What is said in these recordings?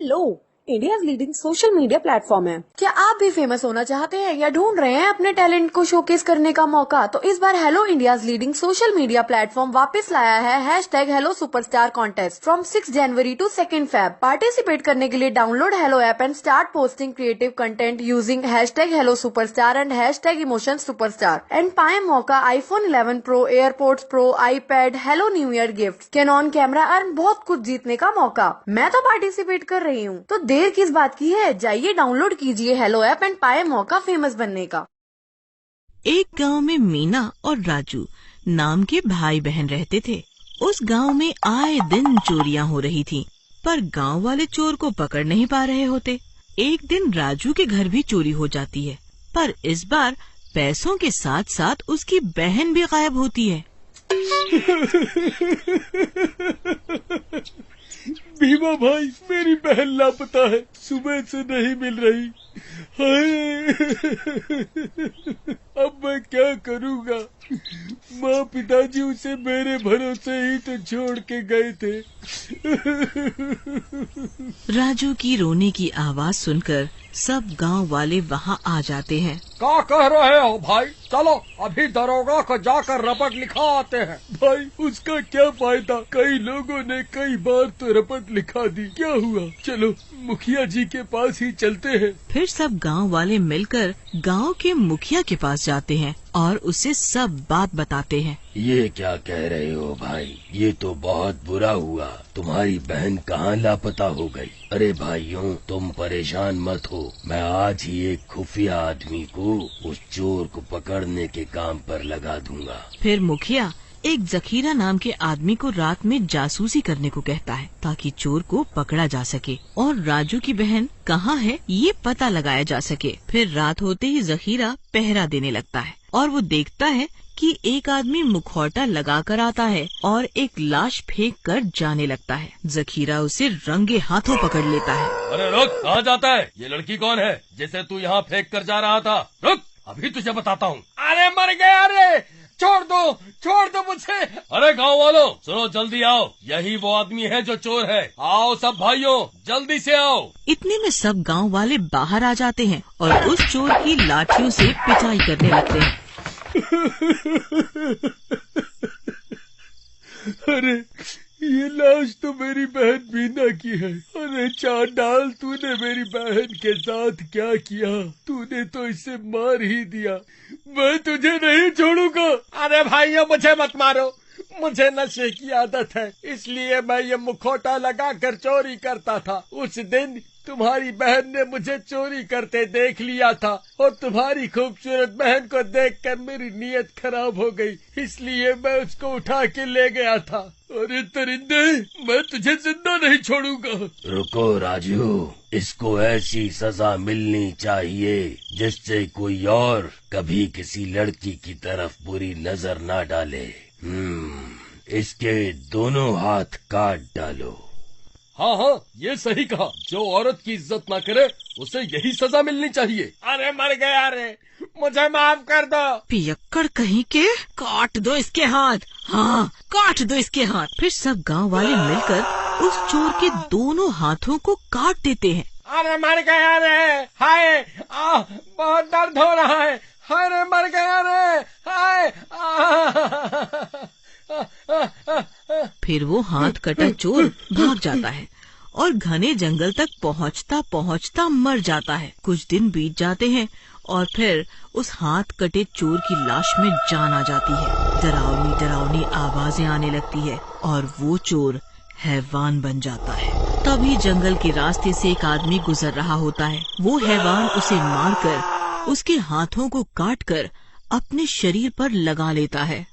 Hello, India leading social media platform है। क्या आप भी फेमस होना चाहते हैं या ढूंढ रहे हैं अपने टैलेंट को शोकेस करने का मौका? तो इस बार Hello India leading social media platform वापस लाया है #Hello superstar contest from 6 January to 2 Feb। Participate करने के लिए download Hello app and start posting creative content using #Hello superstar and #emotion superstar and पाए मौका iPhone 11 Pro, airports pro, iPad, Hello new year gift, Canon camera और बहुत कुछ जीतने का मौका। मैं तो पार्टिसिपेट कर रही हूँ, तो देर किस बात की है? जाइए डाउनलोड कीजिए हेलो ऐप एंड पाए मौका फेमस बनने का। एक गांव में मीना और राजू नाम के भाई बहन रहते थे। उस गांव में आए दिन चोरियां हो रही थीं, पर गांव वाले चोर को पकड़ नहीं पा रहे होते। एक दिन राजू के घर भी चोरी हो जाती है, पर इस बार पैसों के साथ साथ उसकी बहन भी गायब होती है। भीमा भाई, मेरी बहन लापता है, सुबह से नहीं मिल रही। हाय, अब मैं क्या करूँगा? माँ पिताजी उसे मेरे भरोसे ही तो छोड़ के गए थे। राजू की रोने की आवाज सुनकर सब गांव वाले वहां आ जाते हैं। क्या कह रहे हो भाई? चलो अभी दरोगा को जाकर रपट लिखा आते हैं। भाई, उसका क्या फायदा? कई लोगों ने कई बार तो रपट लिखा दी, क्या हुआ? चलो मुखिया जी के पास ही चलते हैं। फिर सब गांव वाले मिलकर गांव के मुखिया के पास जाते हैं और उसे सब बात बताते हैं। ये क्या कह रहे हो भाई? ये तो बहुत बुरा हुआ। तुम्हारी बहन कहाँ लापता हो गई? अरे भाइयों, तुम परेशान मत हो, मैं आज ही एक खुफिया आदमी को उस चोर को पकड़ने के काम पर लगा दूंगा। फिर मुखिया एक जखीरा नाम के आदमी को रात में जासूसी करने को कहता है, ताकि चोर को पकड़ा जा सके और राजू की बहन कहाँ है ये पता लगाया जा सके। फिर रात होते ही जखीरा पहरा देने लगता है और वो देखता है कि एक आदमी मुखौटा लगा कर आता है और एक लाश फेंक कर जाने लगता है। जखीरा उसे रंगे हाथों पकड़ लेता है। अरे रुक, कहाँ जाता है? ये लड़की कौन है जिसे तू यहाँ फेंक कर जा रहा था? रुक, अभी तुझे बताता हूँ। अरे मर गया रे, छोड़ दो मुझे। अरे गाँव वालों, सुनो, जल्दी आओ, यही वो आदमी है जो चोर है। आओ सब भाइयों, जल्दी से आओ। इतने में सब गांव वाले बाहर आ जाते हैं और उस चोर की लाठियों से पिटाई करने लगते हैं। अरे, ये लाश तो मेरी बहन बीना की है। अरे चांडाल, तूने मेरी बहन के साथ क्या किया? तूने तो इसे मार ही दिया। मैं तुझे नहीं छोड़ूंगा। अरे भाइयों, मुझे मत मारो, मुझे नशे की आदत है, इसलिए मैं ये मुखौटा लगा कर चोरी करता था। उस दिन तुम्हारी बहन ने मुझे चोरी करते देख लिया था और तुम्हारी खूबसूरत बहन को देखकर मेरी नीयत खराब हो गई, इसलिए मैं उसको उठा के ले गया था। अरे तरिंदे, मैं तुझे जिंदा नहीं छोड़ूंगा। रुको राजू, इसको ऐसी सजा मिलनी चाहिए जिससे कोई और कभी किसी लड़की की तरफ बुरी नजर ना डाले। इसके दोनों हाथ काट डालो। हाँ, ये सही कहा। जो औरत की इज्जत ना करे उसे यही सजा मिलनी चाहिए। अरे मर गया रे, मुझे माफ कर दो। पियक्कड़ कहीं के, काट दो इसके हाथ। हाँ, काट दो इसके हाथ। फिर सब गांव वाले मिलकर उस चोर के दोनों हाथों को काट देते हैं। अरे मर गया रे, हाय, बहुत दर्द हो रहा है। अरे मर गया रे, हाय। फिर वो हाथ कटा चोर भाग जाता है और घने जंगल तक पहुंचता पहुंचता मर जाता है। कुछ दिन बीत जाते हैं और फिर उस हाथ कटे चोर की लाश में जान आ जाती है। डरावनी डरावनी आवाजें आने लगती है और वो चोर हैवान बन जाता है। तभी जंगल के रास्ते से एक आदमी गुजर रहा होता है। वो हैवान उसे मारकर उसके हाथों को काटकर अपने शरीर पर लगा लेता है।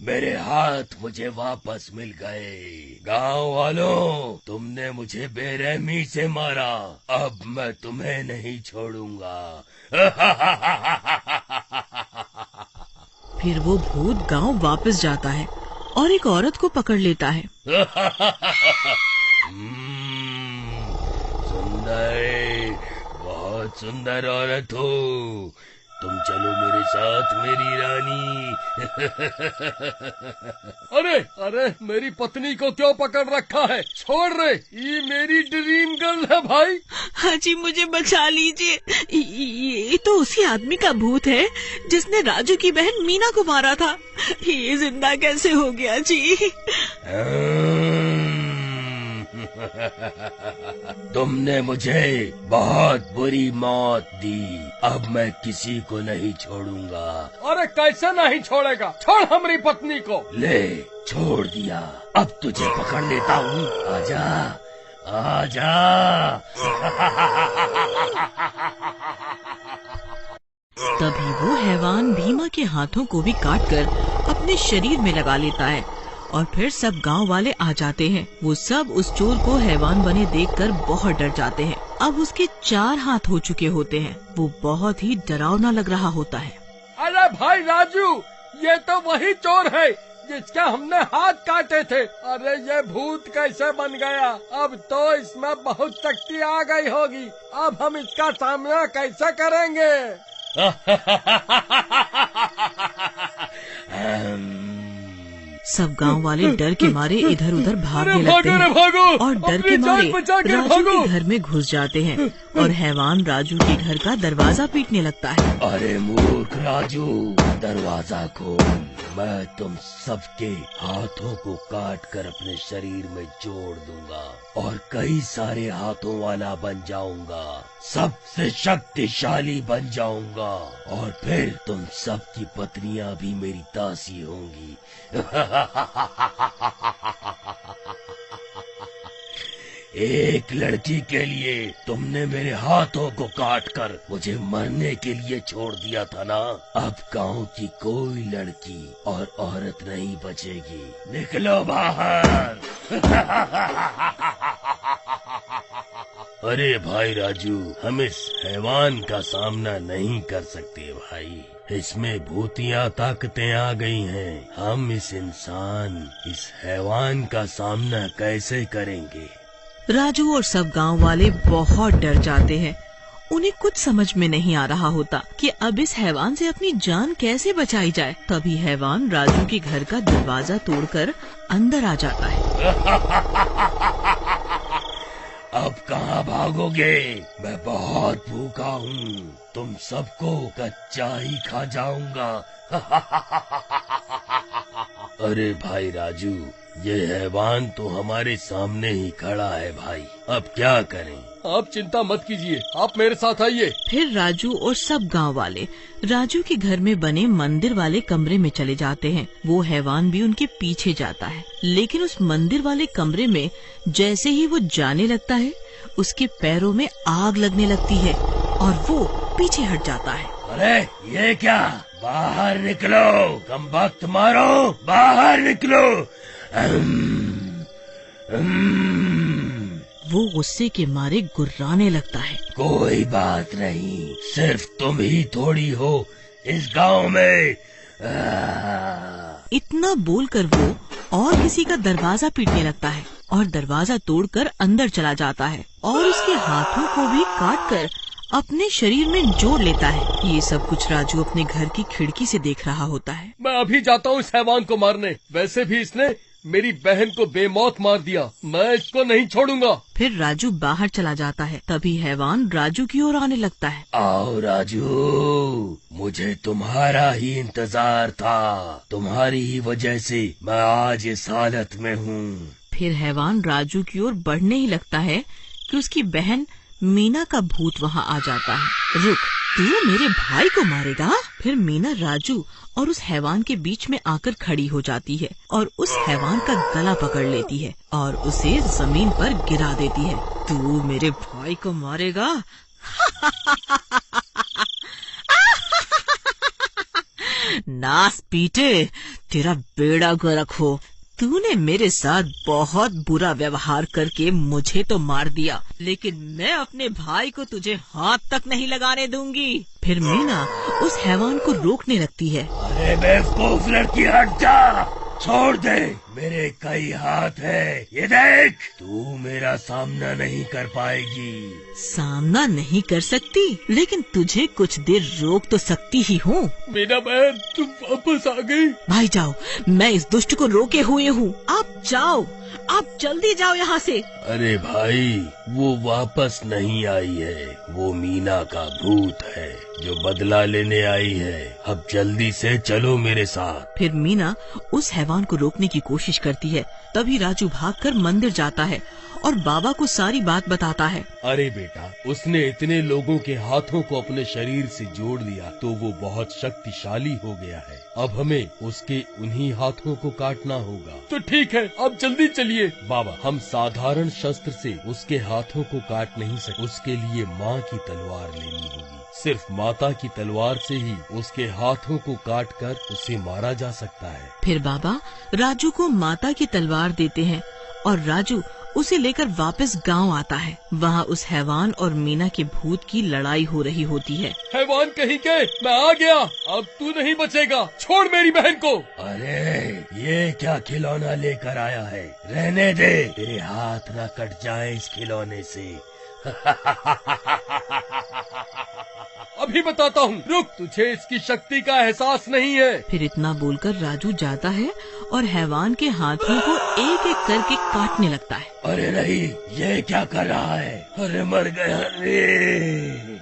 मेरे हाथ मुझे वापस मिल गए। गांव वालों, तुमने मुझे बेरहमी से मारा, अब मैं तुम्हें नहीं छोड़ूंगा। फिर वो भूत गांव वापस जाता है और एक औरत को पकड़ लेता है। सुंदर, बहुत सुंदर औरत हो। तुम चलो मेरे साथ मेरी रानी। अरे अरे, मेरी पत्नी को क्यों पकड़ रखा है? छोड़ रे, ये मेरी ड्रीम गर्ल है भाई। हाँ जी, मुझे बचा लीजिए। ये तो उसी आदमी का भूत है जिसने राजू की बहन मीना को मारा था। ये जिंदा कैसे हो गया जी? तुमने मुझे बहुत बुरी मौत दी, अब मैं किसी को नहीं छोड़ूंगा। अरे कैसे नहीं छोड़ेगा? छोड़ हमारी पत्नी को। ले, छोड़ दिया, अब तुझे पकड़ लेता हूँ। आजा आजा। तभी वो हैवान भीमा के हाथों को भी काटकर अपने शरीर में लगा लेता है और फिर सब गांव वाले आ जाते हैं। वो सब उस चोर को हैवान बने देखकर बहुत डर जाते हैं। अब उसके 4 हाथ हो चुके होते हैं। वो बहुत ही डरावना लग रहा होता है। अरे भाई राजू, ये तो वही चोर है जिसके हमने हाथ काटे थे। अरे ये भूत कैसे बन गया? अब तो इसमें बहुत शक्ति आ गई होगी। अब हम इसका सामना कैसे करेंगे? सब गांव वाले डर के मारे इधर उधर भागने लगते हैं और डर के मारे राजू के घर में घुस जाते हैं और हैवान राजू के घर का दरवाजा पीटने लगता है। अरे मूर्ख राजू, दरवाजा खोल, मैं तुम सबके हाथों को काट कर अपने शरीर में जोड़ दूंगा और कई सारे हाथों वाला बन जाऊंगा, सबसे शक्तिशाली बन जाऊंगा और फिर तुम सबकी पत्नियां भी मेरी दासी होंगी। एक लड़की के लिए तुमने मेरे हाथों को काटकर मुझे मरने के लिए छोड़ दिया था ना? अब गांव की कोई लड़की और औरत नहीं बचेगी। निकलो बाहर। अरे भाई राजू, हम इस हैवान का सामना नहीं कर सकते भाई। इसमें भूतिया ताकतें आ गई हैं। हम इस हैवान का सामना कैसे करेंगे? राजू और सब गांव वाले बहुत डर जाते हैं। उन्हें कुछ समझ में नहीं आ रहा होता कि अब इस हैवान से अपनी जान कैसे बचाई जाए। तभी हैवान राजू के घर का दरवाजा तोड़कर अंदर आ जाता है। अब कहाँ भागोगे? मैं बहुत भूखा हूँ, तुम सबको कच्चा ही खा जाऊंगा। अरे भाई राजू, ये हैवान तो हमारे सामने ही खड़ा है भाई, अब क्या करें? आप चिंता मत कीजिए, आप मेरे साथ आइए। फिर राजू और सब गांव वाले राजू के घर में बने मंदिर वाले कमरे में चले जाते हैं। वो हैवान भी उनके पीछे जाता है, लेकिन उस मंदिर वाले कमरे में जैसे ही वो जाने लगता है, उसके पैरों में आग लगने लगती है और वो पीछे हट जाता है। अरे ये क्या? बाहर निकलो, कम वक्त मारो, बाहर निकलो। वो गुस्से के मारे गुर्राने लगता है। कोई बात नहीं, सिर्फ तुम ही थोड़ी हो इस गांव में। इतना बोलकर वो और किसी का दरवाजा पीटने लगता है और दरवाजा तोड़कर अंदर चला जाता है और उसके हाथों को भी काटकर अपने शरीर में जोड़ लेता है। ये सब कुछ राजू अपने घर की खिड़की से देख रहा होता है। मैं अभी जाता हूँ इस हैवान को मारने। वैसे भी इसने मेरी बहन को बेमौत मार दिया, मैं इसको नहीं छोड़ूंगा। फिर राजू बाहर चला जाता है। तभी हैवान राजू की ओर आने लगता है। आओ राजू, मुझे तुम्हारा ही इंतजार था, तुम्हारी ही वजह से मैं आज इस हालत में हूँ। फिर हैवान राजू की ओर बढ़ने ही लगता है कि उसकी बहन मीना का भूत वहाँ आ जाता है। रुक, तू मेरे भाई को मारेगा? फिर मीना राजू और उस हैवान के बीच में आकर खड़ी हो जाती है और उस हैवान का गला पकड़ लेती है और उसे जमीन पर गिरा देती है। तू मेरे भाई को मारेगा? नास पीटे, तेरा बेड़ा गर्क हो। तूने मेरे साथ बहुत बुरा व्यवहार करके मुझे तो मार दिया, लेकिन मैं अपने भाई को तुझे हाथ तक नहीं लगाने दूंगी। फिर मीना उस हैवान को रोकने लगती है। अरे बेवकूफ लड़की, हट जा, छोड़ दे, मेरे कई हाथ है, ये देख। तू मेरा सामना नहीं कर पाएगी। सामना नहीं कर सकती, लेकिन तुझे कुछ देर रोक तो सकती ही हूँ। मीना बहन, तुम वापस आ गई। भाई जाओ, मैं इस दुष्ट को रोके हुए हूँ। आप जाओ, आप जल्दी जाओ यहाँ से। अरे भाई, वो वापस नहीं आई है। वो मीना का भूत है जो बदला लेने आई है। अब जल्दी से चलो मेरे साथ। फिर मीना उस हैवान को रोकने की कोशिश करती है। तभी राजू भागकर मंदिर जाता है और बाबा को सारी बात बताता है। अरे बेटा, उसने इतने लोगों के हाथों को अपने शरीर से जोड़ लिया तो वो बहुत शक्तिशाली हो गया है। अब हमें उसके उन्हीं हाथों को काटना होगा। तो ठीक है, अब जल्दी चलिए। बाबा, हम साधारण शस्त्र से उसके हाथों को काट नहीं सकते। उसके लिए माँ की तलवार लेनी होगी। सिर्फ माता की तलवार से ही उसके हाथों को काटकर उसे मारा जा सकता है। फिर बाबा राजू को माता की तलवार देते हैं और राजू उसे लेकर वापस गांव आता है। वहाँ उस हैवान और मीना के भूत की लड़ाई हो रही होती है। हैवान कहीं के, मैं आ गया। अब तू नहीं बचेगा। छोड़ मेरी बहन को। अरे ये क्या खिलौना लेकर आया है? रहने दे, तेरे हाथ ना कट जाए इस खिलौने से। अभी बताता हूँ, रुक। तुझे इसकी शक्ति का एहसास नहीं है। फिर इतना बोलकर राजू जाता है और हैवान के हाथों को एक एक करके काटने लगता है। अरे नहीं, ये क्या कर रहा है? अरे मर गया रे।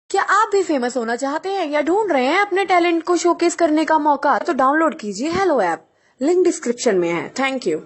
क्या आप भी फेमस होना चाहते हैं या ढूंढ रहे हैं अपने टैलेंट को शोकेस करने का मौका? तो डाउनलोड कीजिए हेलो ऐप, लिंक डिस्क्रिप्शन में है। Thank you.